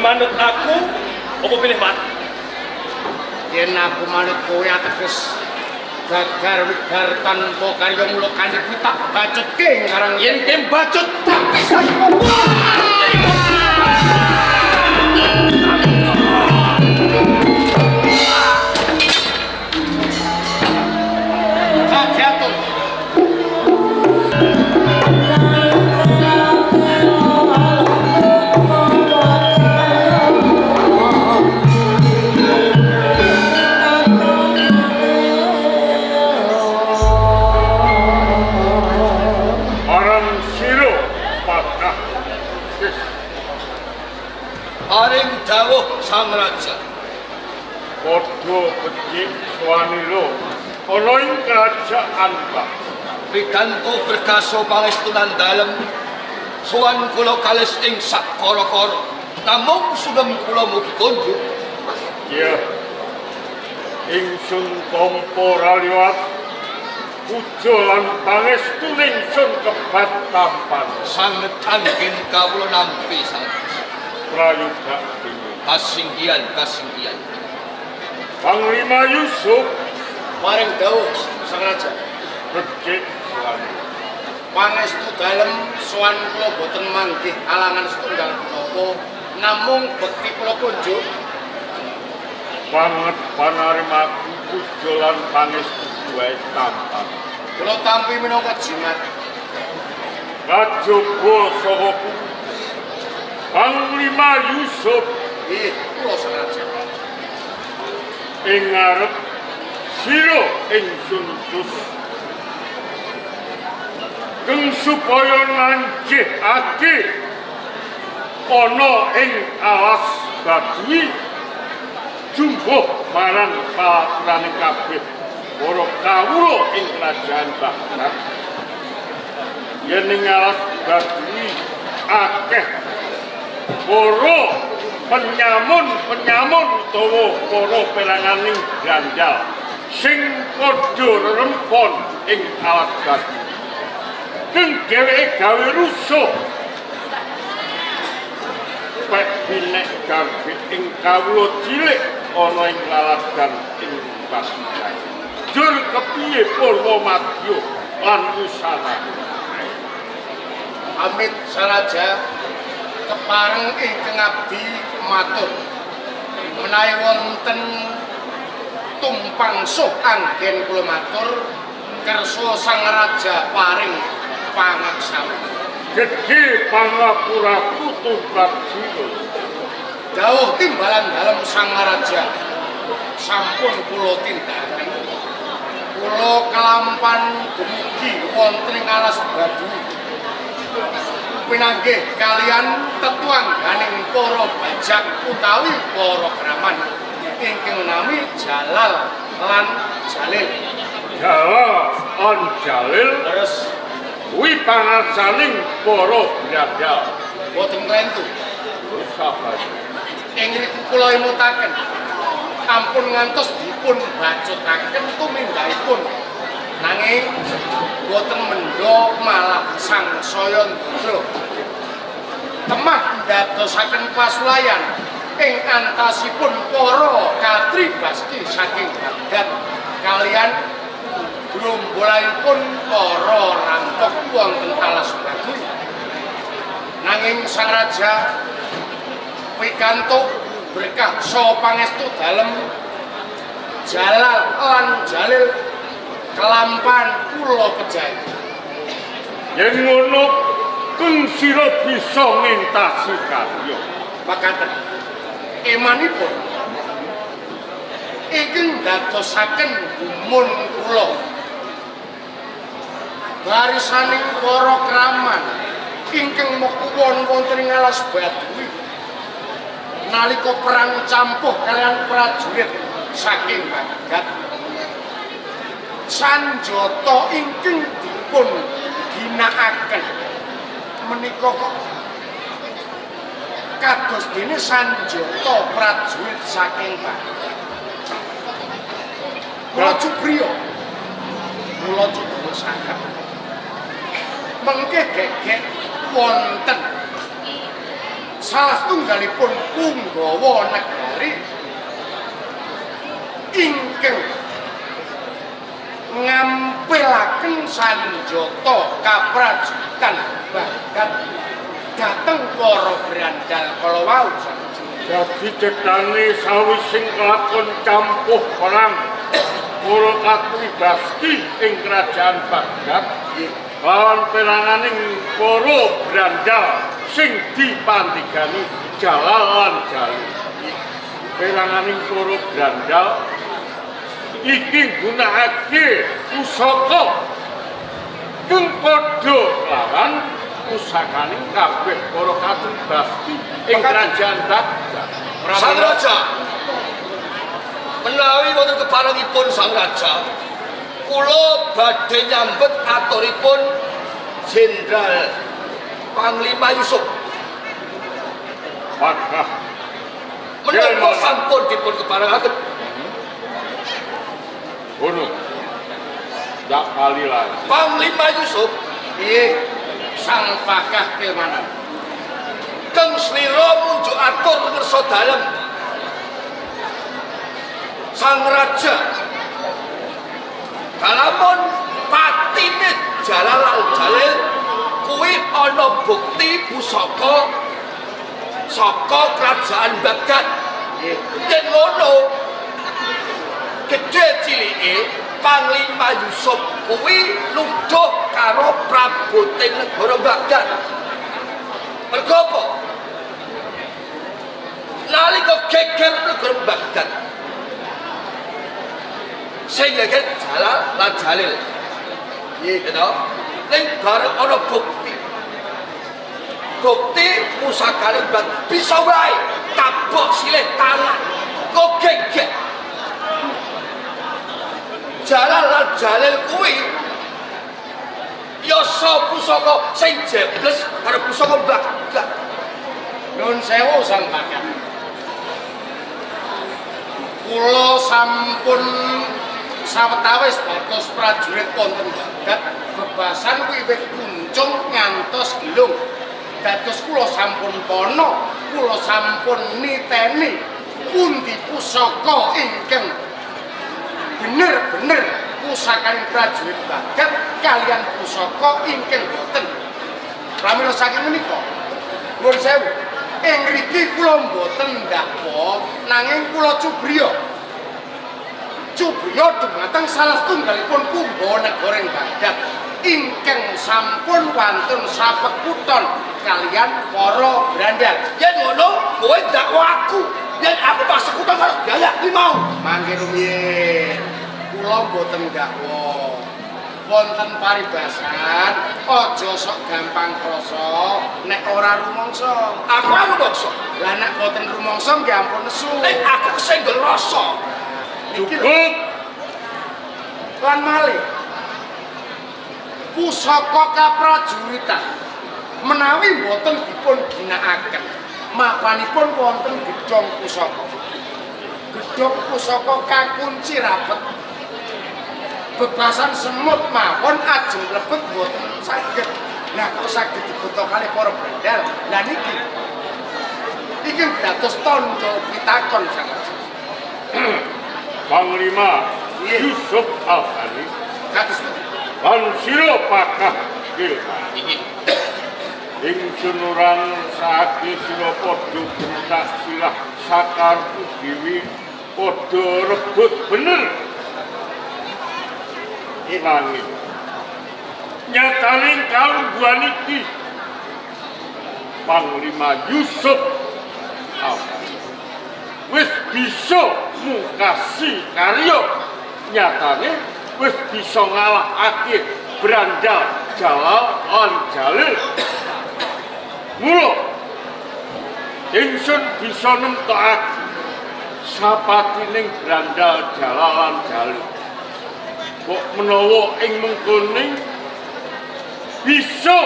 manut aku apa pilih mati? Yen aku manut kowe ateges gagar tanpa karya mula kanthi tak bacutke ngarang yen ke bacut tak bisa. Paring dawuh Sang Raja. Padha becik swanira ana ing kerajaan Pak. Pikanto berkaso pangestunan dalem sowan kula kalis ing sakara-kara. Namung sugeng kula mugi konjuk. Ya. Ingsun tampa raliwat puja lan pangestu ingsun kebat tampan. Sanget anggen kawula nampi sang Prayoga kasinggihan. Panglima Yusuf Paring dawuh Sang Raja. becik swanira. Pangestu dalem sowan kula boten manggih alangan setunggal menapa namung bekti kula kunjuk. Banget panarimaku puja lan pangestu wae tampan. Kula tampi minangka jimat. Kajaba saka Panglima Yusuf Kula Sang Raja. ing ngarep sira ingsun tus keng supaya nancihake ana ing alas Baduy jumbuh marang palaturane kabeh para kawula ing kerajaan Baghdad. Yen ing alas Baduy akeh para penyamun utawa para peranganing gandal sing padha rempon ing alas Baduy. Keng dheweke gawe rusuh pek binek garbi ing kawula cilik ana ing laladan ing Baghdad. Jur kepiye Purwomadya lan Wusana. Amit Saraja kepareng ingkang abdi matur menawi wonten tumpang suh anggen kula matur kersa Sang Raja paring pangaksami. Gedhe pangapuraku tumrap sira. Dawuh timbalan dalem Sang Raja sampun kula tindakaken. Kula kelampan dumugi wonten ing alas Baduy. Pinanggih kalian tetuangganing para bajak utawi para kraman ingkang nami Jalal lan Jalil. Jalal lan Jalil Terus kuwi pangarsaning para bradal. boten klentu. Sabar. Ing riku kula imutaken ampun ngantos dipun bacutaken tuminggahipun. Nanging boten mendho malah sangsaya ndra. Temah ndadosaken pasulayan ing antasipun para katri basti saking Baghdad kalian gerombolanipun para rampok wonten alas Baduy. Nanging Sang Raja pikantuk berkah saha pangestu dalem Jalal lan Jalil kelampan kula pejahi. Yen ngono keng sira bisa ngentasi karya. Makaten emanipun ingkang dadosaken gumun kula barisaning para kraman ingkang mekuwon wonten ing alas Baduy nalika perang campuh kalian prajurit saking Baghdad. Sanjata ingkang dipun ginakaken menika kok kados dene sanjata prajurit saking Baghdad. Kula cubriya saged mengke gegek wonten salah setunggalipun Punggawa negari ingkang ngampilaken sanjata kaprajuritan bagat dhateng para grandal kala wau. Dadi cetane sawising kelakon campuh perang para katri Baski ing kerajaan Baghdad lawan peranganing para grandal sing dipantigani Jalal lan Jalil. Peranganing para grandal iki gunakake pusaka kang padha lawan pusakaning kabeh para katri Baski ing kerajaan Baghdad. Sang Raja, menawi wonten keparengipun Sang Raja, kula badhe nyambet aturipun Jenderal Panglima Yusuf. Maka Menapa sampun dipun keparengaken? Ngono. Dak kali lagi. Panglima Yusuf, Sang Pakah Kilmanan. kang slira munjuk atur ngersa dalem. Sang Raja, kalamun patine Jalal lan Jalil kuwi ana bukti pusaka saka kerajaan Baghdad. Yen ngono, gedhe cilike Panglima Yusuf kuwi nuduh karo Praboting negara Baghdad. Mergo apa? Nalika geger negara Baghdad, sing geger Jalal lan Jalil. Gitu. Ning bareng ana bukti. Bukti pusakane Baghdad bisa wae tabok silih tangan. Kok geger. Jalal lan Jalil kuwi ya sa pusaka sing jebles karo pusaka Baghdad. Nuwun sewu Sang Pakah. Kula sampun sawetawis dados prajurit wonten Baghdad, bebasan kuwi wit kuncung ngantos gelung. Dados kula sampun pono, kula sampun niteni pundi pusaka ingkang bener-bener pusakaning prajurit Baghdad kalian pusaka ingkang boten. Pramila saking menika, nuwun sewu, ing mriki kula mboten ndakwa nanging kula cubriya. Cubriya dumateng salah setunggalipun Punggawa negara ing Baghdad ingkang sampun wantun sapekuton kalian para grandal. Yen ngono, kowe dakwa aku. Yen aku pasekuton karo Dayak kuwi mau. Mangke rumiyin, kula mboten dakwa. Wonten paribasan, aja sok gampang krasa nek ora rumangsa. Aku rumangsa. Lah nek boten rumangsa nggih ampun nesu. Nek aku kesenggel rasa. Cukup. Lan malih pusaka kaprajuritan menawi boten dipun ginakaken mapanipun wonten gedhong pusaka. Gedhong pusaka kakunci rapet. Bebasan semut mawon ajeng mlebet boten saged. Nah kok saged dibutuh kalih para brandal. Lah niki dados tandha pitakon Sang Raja. Panglima Yusuf Al-Ghani Kados lan sira Pakah Kilmanan. Ingsun urang saiki sira padha bentak silah sakarku dewi padha rebut bener. Nanging nyataning kalungguhan iki Panglima Yusuf Al-Ghani wis bisa mungkasi karya, nyatane wis bisa ngalahake Brandal Jalal lan Jalil. Mula ingsun bisa nemtokake sapatining Brandal Jalal lan Jalil. Kok menawa ing mengkoning bisa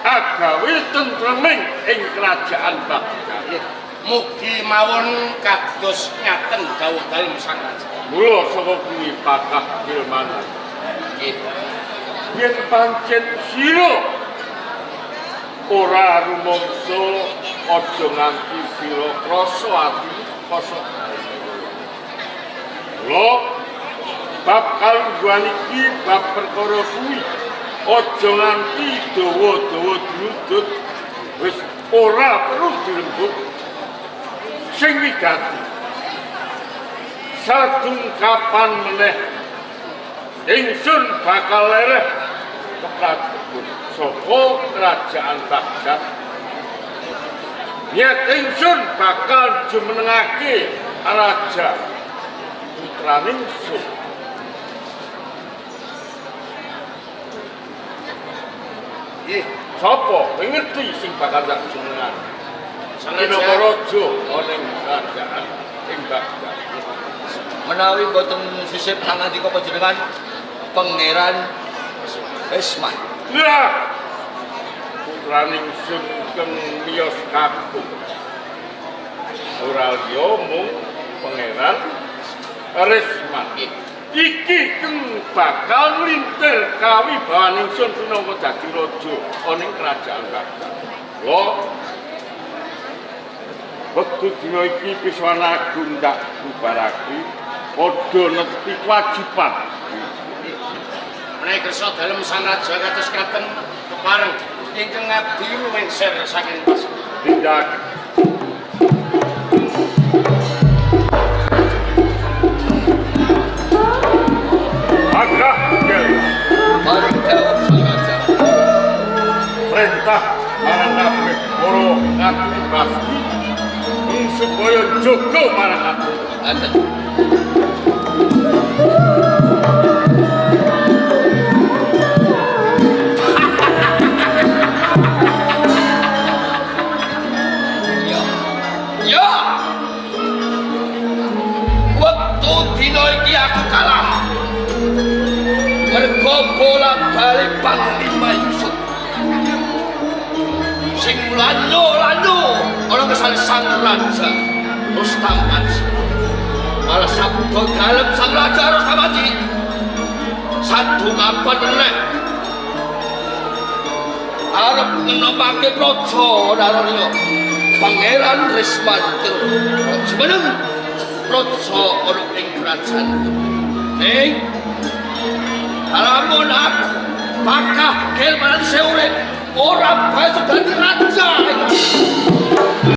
agawe tentreming ing kerajaan Baghdad. mugi mawon kados ngaten dawuh dalem Sang Raja. Mula saka kuwi Pakah Kilmanan. Yen pancen sira ora rumangsa aja nganti sira krasa ati kosok. Lo bab kalungguhan iki bab perkara kuwi aja nganti dawa-dawa diludut wis ora perlu dirembuk sing wigati sadung kapan meneh ingsun bakal lereh keprabun saka kerajaan Baghdad. Niat ingsun bakal jumenengake raja putraning ingsun. Sapa ngerti sing bakal tak jumenengake? Sanadyan raja ana ing kerajaan ing Baghdad. Menawi boten sisip pangandika panjenengan Pangeran Resman. Lah putraning ingsun keng miyos kakung. Ora liya mung Pangeran Resman. Iki keng bakal nglintir kawibawan ingsun pinangka dadi raja ana ing kerajaan Baghdad. Lho wektu dina iki Piswana Agung tak bubarake padha nepi kewajiban. Menawi kersa dalem sang raja kados katen kepareng ingkang ngabdi lumengsir saking pas. Tindak Agah Bareng dawuh sang raja. perintah marang kabeh para ngati pasti supaya jaga marang aku. Ngaten. Ya. Waktu dina iki aku kalah. Mergo bola-bali Panglima Yusuf. Sing lanyo-lanyo ana kesale sang raja Rustam Aji. Malah sabda dalem sang raja Rustam Aji. Sadung apa meneh arep ngenomake praja Naraya Pangeran Resman semeneng praja ana ing kerajaan. Ning lamun aku bakal kelmanan seurip ora bisa dadi raja.